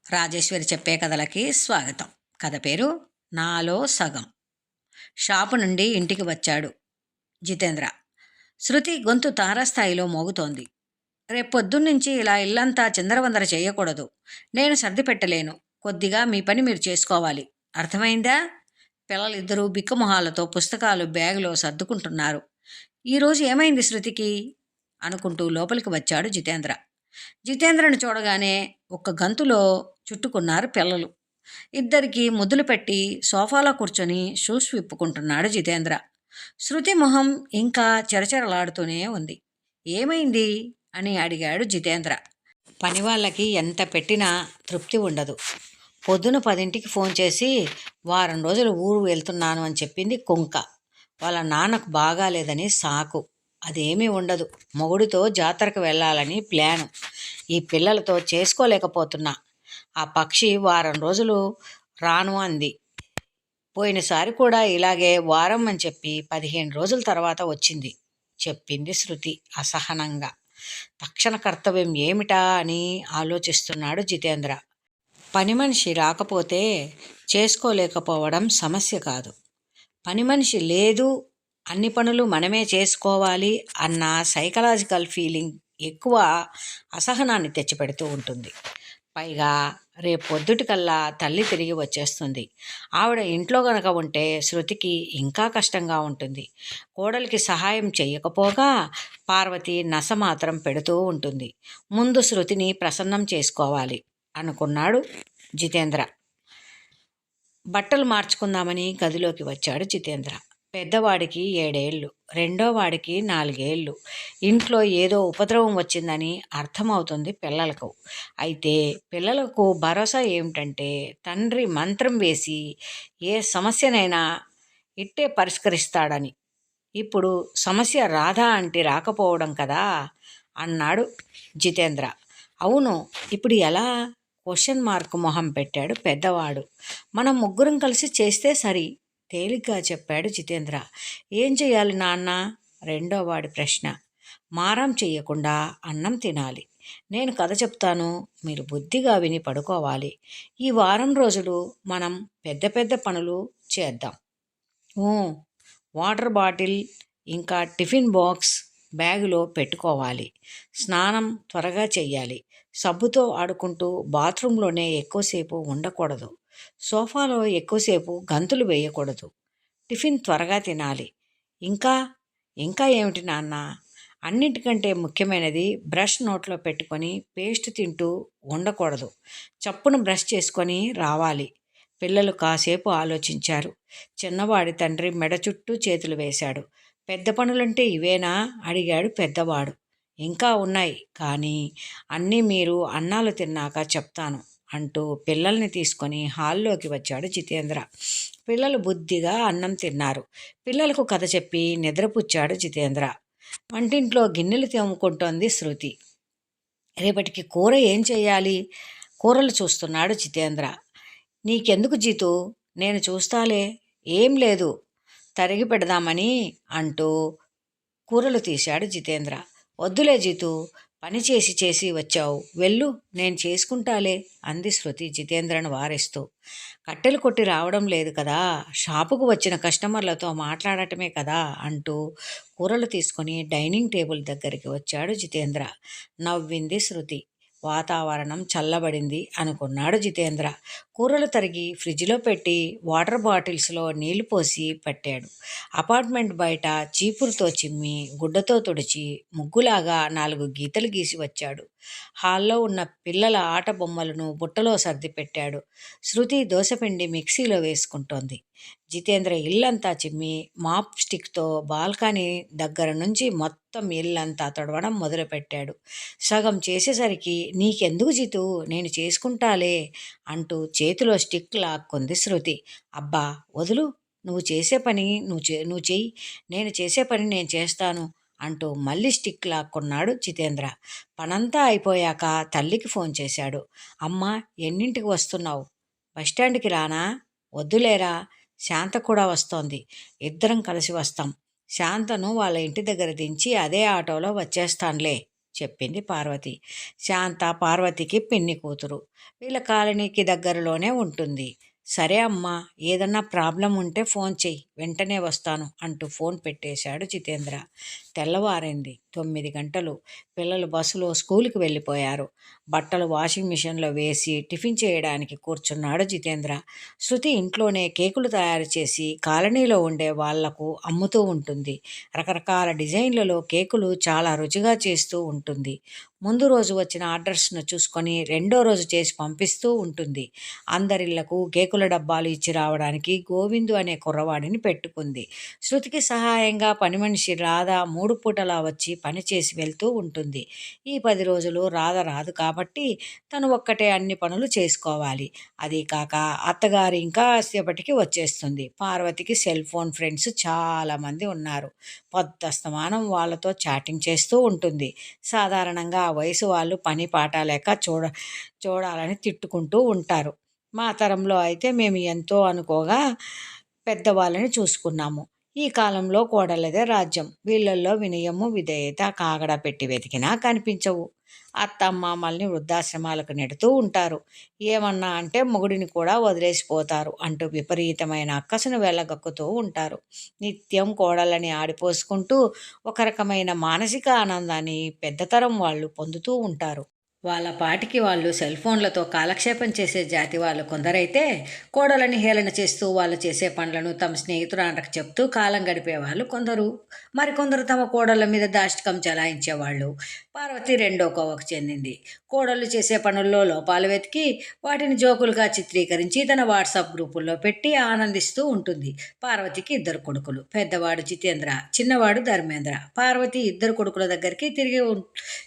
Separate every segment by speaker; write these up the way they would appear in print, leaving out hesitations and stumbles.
Speaker 1: రాజేశ్వరి చెప్పే కథలకి స్వాగతం. కథ పేరు నాలో సగం. షాపు నుండి ఇంటికి వచ్చాడు జితేంద్ర. శృతి గొంతు తారాస్థాయిలో మోగుతోంది. రేపొద్దున్నుంచి ఇలా ఇల్లంతా చిందరవందర చేయకూడదు. నేను సర్ది పెట్టలేను. కొద్దిగా మీ పని మీరు చేసుకోవాలి. అర్థమైందా? పిల్లలిద్దరూ బిక్కుమొహాలతో పుస్తకాలు బ్యాగులో సర్దుకుంటున్నారు. ఈరోజు ఏమైంది శృతికి అనుకుంటూ లోపలికి వచ్చాడు జితేంద్ర. జితేంద్రను చూడగానే ఒక్క గంతులో చుట్టుకున్నారు పిల్లలు. ఇద్దరికి ముద్దులు పెట్టి సోఫాలో కూర్చొని షూస్ విప్పుకుంటున్నాడు జితేంద్ర. శృతి మొహం ఇంకా చెరచెరలాడుతూనే ఉంది. ఏమైంది అని అడిగాడు జితేంద్ర. పని వాళ్ళకి ఎంత పెట్టినా తృప్తి ఉండదు. పొద్దున 10ంటికి ఫోన్ చేసి వారం రోజులు ఊరు వెళ్తున్నాను అని చెప్పింది కుంక. వాళ్ళ నాన్నకు బాగాలేదని సాకు. అదేమీ ఉండదు. మొగుడితో జాతరకు వెళ్ళాలని ప్లాను. ఈ పిల్లలతో చేసుకోలేకపోతున్నా. ఆ పక్షి వారం రోజులు రాను అంది. పోయినసారి కూడా ఇలాగే వారం అని చెప్పి 15 రోజుల తర్వాత వచ్చింది చెప్పింది శృతి అసహనంగా. తక్షణ కర్తవ్యం ఏమిటా అని ఆలోచిస్తున్నాడు జితేంద్ర. పని మనిషి రాకపోతే చేసుకోలేకపోవడం సమస్య కాదు. పని మనిషి లేదు, అన్ని పనులు మనమే చేసుకోవాలి అన్న సైకలాజికల్ ఫీలింగ్ ఎక్కువ అసహనాన్ని తెచ్చిపెడుతూ ఉంటుంది. పైగా రేపొద్దుటికల్లా తల్లి తిరిగి వచ్చేస్తుంది. ఆవిడ ఇంట్లో గనక ఉంటే శృతికి ఇంకా కష్టంగా ఉంటుంది. కోడలికి సహాయం చెయ్యకపోగా పార్వతి నస మాత్రం పెడుతూ ఉంటుంది. ముందు శృతిని ప్రసన్నం చేసుకోవాలి అనుకున్నాడు జితేంద్ర. బట్టలు మార్చుకుందామని గదిలోకి వచ్చాడు జితేంద్ర. పెద్దవాడికి 7 ఏళ్ళు, రెండో వాడికి 4 ఏళ్ళు. ఇంట్లో ఏదో ఉపద్రవం వచ్చిందని అర్థమవుతుంది పిల్లలకు. అయితే పిల్లలకు భరోసా ఏమిటంటే తండ్రి మంత్రం వేసి ఏ సమస్యనైనా ఇట్టే పరిష్కరిస్తాడని. ఇప్పుడు సమస్య రాధా అంటే రాకపోవడం కదా అన్నాడు జితేంద్ర. అవును, ఇప్పుడు ఎలా? క్వశ్చన్ మార్క్ మొహం పెట్టాడు పెద్దవాడు. మనం ముగ్గురం కలిసి చేస్తే సరి తేలిగ్గా చెప్పాడు జితేంద్ర. ఏం చెయ్యాలి నాన్న? రెండో వాడి ప్రశ్న. మారం చెయ్యకుండా అన్నం తినాలి. నేను కథ చెప్తాను, మీరు బుద్ధిగా విని పడుకోవాలి. ఈ వారం రోజులు మనం పెద్ద పెద్ద పనులు చేద్దాం. వాటర్ బాటిల్ ఇంకా టిఫిన్ బాక్స్ బ్యాగులో పెట్టుకోవాలి. స్నానం త్వరగా చెయ్యాలి. సబ్బుతో ఆడుకుంటూ బాత్రూంలోనే ఎక్కువసేపు ఉండకూడదు. సోఫాలో ఎక్కువసేపు గంతులు వేయకూడదు. టిఫిన్ త్వరగా తినాలి. ఇంకా ఇంకా ఏమిటి నాన్న? అన్నిటికంటే ముఖ్యమైనది బ్రష్ నోట్లో పెట్టుకొని పేస్ట్ తింటూ ఉండకూడదు. చప్పున బ్రష్ చేసుకొని రావాలి. పిల్లలు కాసేపు ఆలోచించారు. చిన్నవాడి తండ్రి మెడ చుట్టూ చేతులు వేశాడు. పెద్ద పనులంటే ఇవేనా అడిగాడు పెద్దవాడు. ఇంకా ఉన్నాయి, కానీ అన్నీ మీరు అన్నాలు తిన్నాక చెప్తాను అంటూ పిల్లల్ని తీసుకొని హాల్లోకి వచ్చాడు జితేంద్ర. పిల్లలు బుద్ధిగా అన్నం తిన్నారు. పిల్లలకు కథ చెప్పి నిద్రపుచ్చాడు జితేంద్ర. వంటింట్లో గిన్నెలు తోముకుంటోంది శృతి. రేపటికి కూర ఏం చెయ్యాలి? కూరలు చూస్తున్నాడు జితేంద్ర. నీకెందుకు జీతు, నేను చూస్తాలే. ఏం లేదు, తరిగి పెడదామని అంటూ కూరలు తీశాడు జితేంద్ర. వద్దులే జీతు, పని చేసి చేసి వచ్చావు, వెళ్ళు, నేను చేసుకుంటాలే అంది శృతి జితేంద్రను వారిస్తూ. కట్టెలు కొట్టి రావడం లేదు కదా, షాపుకు వచ్చిన కస్టమర్లతో మాట్లాడటమే కదా అంటూ కూరలు తీసుకొని డైనింగ్ టేబుల్ దగ్గరికి వచ్చాడు జితేంద్ర. నవ్వింది శృతి. వాతావరణం చల్లబడింది అనుకున్నాడు జితేంద్ర. కూరలు తరిగి ఫ్రిడ్జ్లో పెట్టి వాటర్ బాటిల్స్లో నీళ్లు పోసి పెట్టాడు. అపార్ట్మెంట్ బయట చీపురుతో చిమ్మి గుడ్డతో తుడిచి ముగ్గులాగా 4 గీతలు గీసి వచ్చాడు. హాల్లో ఉన్న పిల్లల ఆట బొమ్మలను బుట్టలో సర్ది పెట్టాడు. శృతి దోసపిండి మిక్సీలో వేసుకుంటోంది. జితేంద్ర ఇల్లంతా చిమ్మి మాప్ స్టిక్తో బాల్కనీ దగ్గర నుంచి మొత్తం ఇల్లంతా తొడవడం మొదలుపెట్టాడు. సగం చేసేసరికి నీకెందుకు జితు, నేను చేసుకుంటాలే అంటూ చేతిలో స్టిక్ లాక్కుంది శృతి. అబ్బా వదులు, నువ్వు చేసే పని నువ్వు చెయ్యి, నేను చేసే పని నేను చేస్తాను అంటూ మళ్ళీ స్టిక్ లాక్కున్నాడు జితేంద్ర. పనంతా అయిపోయాక తల్లికి ఫోన్ చేశాడు. అమ్మ, ఎన్నింటికి వస్తున్నావు? బస్టాండ్కి రానా? వద్దులేరా, శాంత కూడా వస్తోంది. ఇద్దరం కలిసి వస్తాం. శాంతను వాళ్ళ ఇంటి దగ్గర దించి అదే ఆటోలో వచ్చేస్తానులే. చెప్పింది పార్వతి. శాంత పార్వతికి పిన్ని కూతురు. వీళ్ళ కాలనీకి దగ్గరలోనే ఉంటుంది. సరే అమ్మా, ఏదన్నా ప్రాబ్లం ఉంటే ఫోన్ చెయ్యి, వెంటనే వస్తాను అంటూ ఫోన్ పెట్టేశాడు జితేంద్ర. తెల్లవారింది. 9 గంటలు. పిల్లలు బస్సులో స్కూల్కి వెళ్ళిపోయారు. బట్టలు వాషింగ్ మిషన్లో వేసి టిఫిన్ చేయడానికి కూర్చున్నాడు జితేంద్ర. శృతి ఇంట్లోనే కేకులు తయారు చేసి కాలనీలో ఉండే వాళ్లకు అమ్ముతూ ఉంటుంది. రకరకాల డిజైన్లలో కేకులు చాలా రుచిగా చేస్తూ ఉంటుంది. ముందు రోజు వచ్చిన ఆర్డర్స్ను చూసుకొని రెండో రోజు చేసి పంపిస్తూ ఉంటుంది. అందరిళ్లకు కేకుల డబ్బాలు ఇచ్చి రావడానికి గోవిందు అనే కుర్రవాడిని పెట్టుకుంది. శృతికి సహాయంగా పని మనిషి రాధ 3 పూటలా వచ్చి పని చేసి వెళ్తూ ఉంటుంది. ఈ 10 రోజులు రాధ రాదు కాబట్టి తను ఒక్కటే అన్ని పనులు చేసుకోవాలి. అది కాక అత్తగారు ఇంకా సేపటికి వచ్చేస్తుంది. పార్వతికి సెల్ ఫోన్ ఫ్రెండ్స్ చాలామంది ఉన్నారు. పొద్దస్తమానం వాళ్ళతో చాటింగ్ చేస్తూ ఉంటుంది. సాధారణంగా ఆ వయసు వాళ్ళు పని పాట లేక చూడాలని తిట్టుకుంటూ ఉంటారు. మా తరంలో అయితే మేము ఎంతో అనుకోగా పెద్దవాళ్ళని చూసుకున్నాము. ఈ కాలంలో కోడలదే రాజ్యం. వీళ్ళల్లో వినయము విధేయత కాగడ పెట్టి వెతికినా కనిపించవు. అత్తమామల్ని వృద్ధాశ్రమాలకు నెడుతూ ఉంటారు. ఏమన్నా అంటే మొగుడిని కూడా వదిలేసిపోతారు అంటూ విపరీతమైన అక్కసును వెళ్ళగక్కుతూ ఉంటారు. నిత్యం కోడళ్ళని ఆడిపోసుకుంటూ ఒక రకమైన మానసిక ఆనందాన్ని పెద్దతరం వాళ్ళు పొందుతూ ఉంటారు. వాళ్ళ పాటికి వాళ్ళు సెల్ ఫోన్లతో కాలక్షేపం చేసే జాతి వాళ్ళు కొందరైతే కోడలని హేళన చేస్తూ వాళ్ళు చేసే పనులను తమ స్నేహితురాండ్రకు చెప్తూ కాలం గడిపేవాళ్ళు కొందరు. మరికొందరు తమ కోడళ్ళ మీద దాష్టికం చలాయించేవాళ్ళు. పార్వతి రెండో కోవకు చెందింది. కోడళ్ళు చేసే పనుల్లో లోపాలు వెతికి వాటిని జోకులుగా చిత్రీకరించి తన వాట్సాప్ గ్రూపుల్లో పెట్టి ఆనందిస్తూ ఉంటుంది. పార్వతికి 2 కొడుకులు. పెద్దవాడు జితేంద్ర, చిన్నవాడు ధర్మేంద్ర. పార్వతి 2 కొడుకుల దగ్గరికి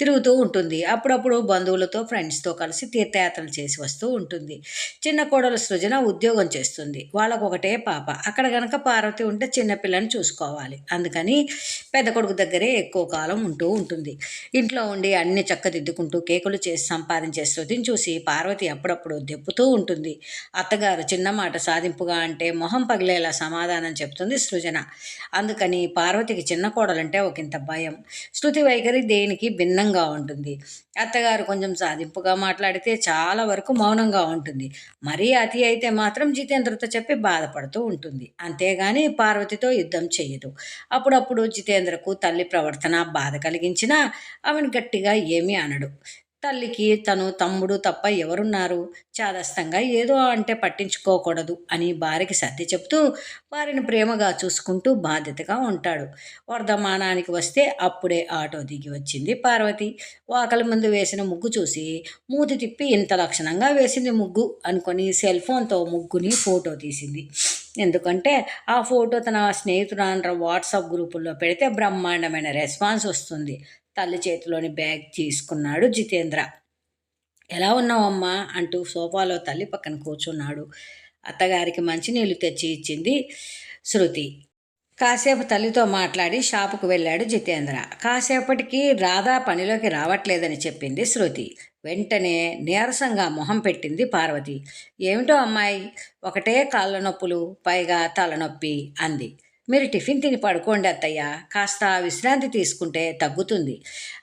Speaker 1: తిరుగుతూ ఉంటుంది. అప్పుడప్పుడు బంధువులతో ఫ్రెండ్స్తో కలిసి తీర్థయాత్రలు చేసి వస్తూ ఉంటుంది. చిన్న కోడలు సృజన ఉద్యోగం చేస్తుంది. వాళ్ళకు ఒకటే పాప. అక్కడ గనక పార్వతి ఉంటే చిన్నపిల్లని చూసుకోవాలి. అందుకని పెద్ద కొడుకు దగ్గరే ఎక్కువ కాలం ఉంటూ ఉంటుంది. ఇంట్లో ఉండి అన్ని చక్కదిద్దుకుంటూ కేకులు చేసి సంపాదించే శృతిని చూసి పార్వతి అప్పుడప్పుడు దెప్పుతూ ఉంటుంది. అత్తగారు చిన్న మాట సాధింపుగా అంటే మొహం పగిలేలా సమాధానం చెప్తుంది సృజన. అందుకని పార్వతికి చిన్న కోడలంటే ఒకంత భయం. శృతి వైఖరి దేనికి భిన్నంగా ఉంటుంది. అత్తగారు కొంచెం సాధింపుగా మాట్లాడితే చాలా వరకు మౌనంగా ఉంటుంది. మరీ అతి అయితే మాత్రం జితేంద్రతో చెప్పి బాధపడుతూ ఉంటుంది. అంతేగాని పార్వతితో యుద్ధం చేయదు. అప్పుడప్పుడు జితేంద్రకు తల్లి ప్రవర్తన బాధ కలిగించినా ఆమెను గట్టిగా ఏమీ అనడు. తల్లికి తను తమ్ముడు తప్ప ఎవరున్నారు? చాదస్తంగా ఏదో అంటే పట్టించుకోకూడదు అని భార్యకి సర్ది చెప్తూ వారిని ప్రేమగా చూసుకుంటూ బాధ్యతగా ఉంటాడు. వర్ధమానానికి వస్తే అప్పుడే ఆటో దిగి వచ్చింది పార్వతి. వాకలి ముందు వేసిన ముగ్గు చూసి మూతి తిప్పి ఇంత లక్షణంగా వేసింది ముగ్గు అనుకొని సెల్ ఫోన్తో ముగ్గుని ఫోటో తీసింది. ఎందుకంటే ఆ ఫోటో తన స్నేహితురాండ్ర వాట్సాప్ గ్రూపుల్లో పెడితే బ్రహ్మాండమైన రెస్పాన్స్ వస్తుంది. తల్లి చేతిలోని బ్యాగ్ తీసుకున్నాడు జితేంద్ర. ఎలా ఉన్నావమ్మా అంటూ సోఫాలో తల్లి పక్కన కూర్చున్నాడు. అత్తగారికి మంచినీళ్లు తెచ్చి ఇచ్చింది శృతి. కాసేపు తల్లితో మాట్లాడి షాపుకు వెళ్ళాడు జితేంద్ర. కాసేపటికి రాధా పనిలోకి రావట్లేదని చెప్పింది శృతి. వెంటనే నీరసంగా మొహం పెట్టింది పార్వతి. ఏమిటో అమ్మాయి, ఒకటే కాళ్ళ నొప్పులు, పైగా తలనొప్పి అంది. మీరు టిఫిన్ తిని పడుకోండి అత్తయ్య, కాస్త విశ్రాంతి తీసుకుంటే తగ్గుతుంది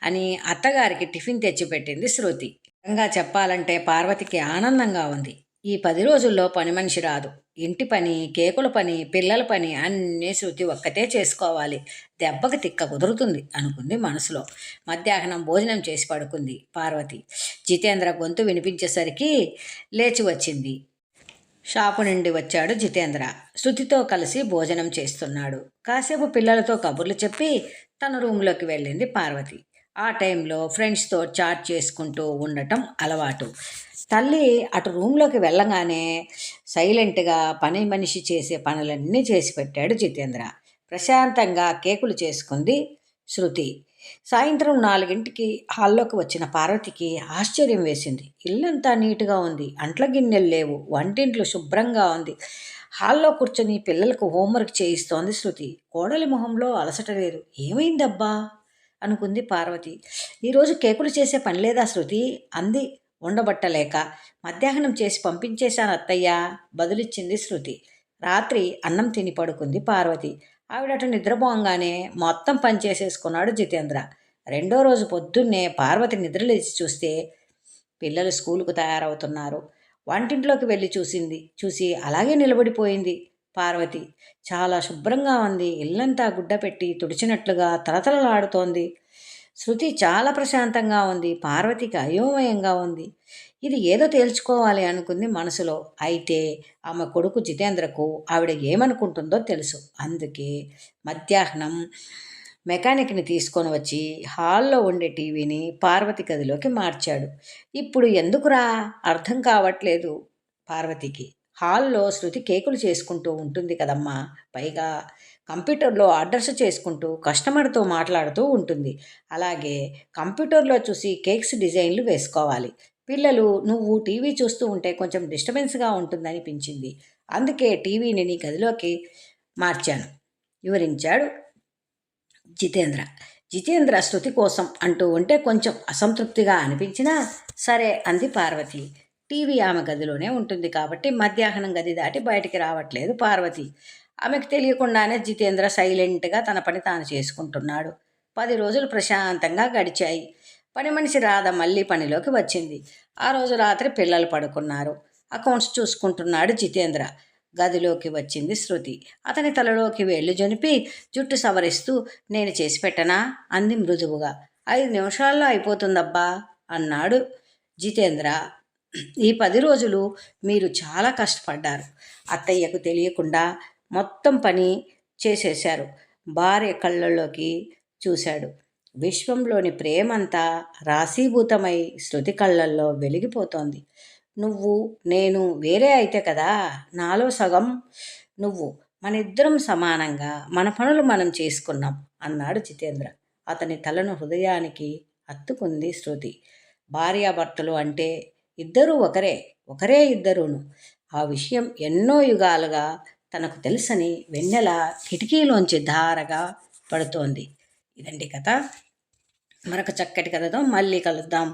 Speaker 1: అని అత్తగారికి టిఫిన్ తెచ్చిపెట్టింది శృతి. నిజంగా చెప్పాలంటే పార్వతికి ఆనందంగా ఉంది. ఈ 10 రోజుల్లో పని మనిషి రాదు. ఇంటి పని, కేకుల పని, పిల్లల పని అన్నీ శృతి ఒక్కతే చేసుకోవాలి. దెబ్బకి తిక్క కుదురుతుంది అనుకుంది మనసులో. మధ్యాహ్నం భోజనం చేసి పడుకుంది పార్వతి. జితేంద్ర గొంతు వినిపించేసరికి లేచి వచ్చింది. షాపు నుండి వచ్చాడు జితేంద్ర. శృతితో కలిసి భోజనం చేస్తున్నాడు. కాసేపు పిల్లలతో కబుర్లు చెప్పి తన రూమ్లోకి వెళ్ళింది పార్వతి. ఆ టైంలో ఫ్రెండ్స్తో చాట్ చేసుకుంటూ ఉండటం అలవాటు. తల్లి అటు రూమ్లోకి వెళ్ళగానే సైలెంట్గా పని మనిషి చేసే పనులన్నీ చేసి పెట్టాడు జితేంద్ర. ప్రశాంతంగా కేకులు చేసుకుంది శృతి. సాయంత్రం 4ంటికి హాల్లోకి వచ్చిన పార్వతికి ఆశ్చర్యం వేసింది. ఇల్లంతా నీట్గా ఉంది. అంట్ల గిన్నెలు లేవు. వంటింట్లు శుభ్రంగా ఉంది. హాల్లో కూర్చొని పిల్లలకు హోంవర్క్ చేయిస్తోంది శృతి. కోడలి మొహంలో అలసట లేదు. ఏమైందబ్బా అనుకుంది పార్వతి. ఈరోజు కేకులు చేసే పని లేదా శృతి అంది ఉండబట్టలేక. మధ్యాహ్నం చేసి పంపించేశాను అత్తయ్య బదులిచ్చింది శృతి. రాత్రి అన్నం తిని పడుకుంది పార్వతి. ఆవిడట నిద్రపోగానే మొత్తం పని చేసేసుకున్నాడు జితేంద్ర. రెండో రోజు పొద్దున్నే పార్వతి నిద్రలేచి చూస్తే పిల్లలు స్కూలుకు తయారవుతున్నారు. వంటింట్లోకి వెళ్ళి చూసి అలాగే నిలబడిపోయింది పార్వతి. చాలా శుభ్రంగా ఉంది. ఇల్లంతా గుడ్డ పెట్టి తుడిచినట్లుగా తలతలలాడుతోంది. శృతి చాలా ప్రశాంతంగా ఉంది. పార్వతికి అయోమయంగా ఉంది. ఇది ఏదో తేల్చుకోవాలి అనుకుంది మనసులో. అయితే ఆమె కొడుకు జితేంద్రకు ఆవిడ ఏమనుకుంటుందో తెలుసు. అందుకే మధ్యాహ్నం మెకానిక్ని తీసుకొని వచ్చి హాల్లో ఉండే టీవీని పార్వతి గదిలోకి మార్చాడు. ఇప్పుడు ఎందుకురా అర్థం కావట్లేదు పార్వతికి. హాల్లో శృతి కేకులు చేసుకుంటూ ఉంటుంది కదమ్మా. పైగా కంప్యూటర్లో ఆర్డర్స్ చేసుకుంటూ కస్టమర్తో మాట్లాడుతూ ఉంటుంది. అలాగే కంప్యూటర్లో చూసి కేక్స్ డిజైన్లు వేసుకోవాలి. పిల్లలు నువ్వు టీవీ చూస్తూ ఉంటే కొంచెం డిస్టర్బెన్స్గా ఉంటుందనిపించింది. అందుకే టీవీని నీ గదిలోకి మార్చాను వివరించాడు జితేంద్ర. జితేంద్ర శృతి కోసం అంటూ ఉంటే కొంచెం అసంతృప్తిగా అనిపించినా సరే అంది పార్వతి. టీవీ ఆమె గదిలోనే ఉంటుంది కాబట్టి మధ్యాహ్నం గది దాటి బయటికి రావట్లేదు పార్వతి. ఆమెకు తెలియకుండానే జితేంద్ర సైలెంట్గా తన పని తాను చేసుకుంటున్నాడు. 10 రోజులు ప్రశాంతంగా గడిచాయి. పని మనిషి రాధ మళ్ళీ పనిలోకి వచ్చింది. ఆ రోజు రాత్రి పిల్లలు పడుకున్నారు. అకౌంట్స్ చూసుకుంటున్నాడు జితేంద్ర. గదిలోకి వచ్చింది శృతి. అతని తలలోకి వేళ్ళు జొనిపి జుట్టు సవరిస్తూ నేను చేసి పెట్టనా అంది మృదువుగా. 5 నిమిషాల్లో అయిపోతుందబ్బా అన్నాడు జితేంద్ర. ఈ 10 రోజులు మీరు చాలా కష్టపడ్డారు. అత్తయ్యకు తెలియకుండా మొత్తం పని చేసేశారు. భార్య కళ్ళల్లోకి చూశాడు. విశ్వంలోని ప్రేమంతా రాశీభూతమై శృతి కళ్ళల్లో వెలిగిపోతోంది. నువ్వు నేను వేరే అయితే కదా, నాలో సగం నువ్వు, మనిద్దరం సమానంగా మన పనులు మనం చేసుకున్నాం అన్నాడు జితేంద్ర. అతని తలను హృదయానికి హత్తుకుంది శృతి. భార్యాభర్తలు అంటే ఇద్దరూ ఒకరే ఇద్దరూను. ఆ విషయం ఎన్నో యుగాలుగా తనకు తెలుసని వెన్నెల కిటికీలోంచి ధారగా పడుతోంది. ఇదండి కథ. మరొక చక్కటి కథతో మళ్ళీ కలుద్దాం.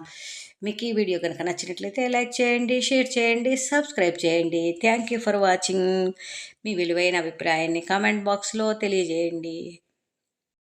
Speaker 1: మీకు ఈ వీడియో కనుక నచ్చినట్లయితే లైక్ చేయండి, షేర్ చేయండి, సబ్స్క్రైబ్ చేయండి. Thank you for watching. మీ విలువైన అభిప్రాయాన్ని కామెంట్ బాక్స్లో తెలియజేయండి.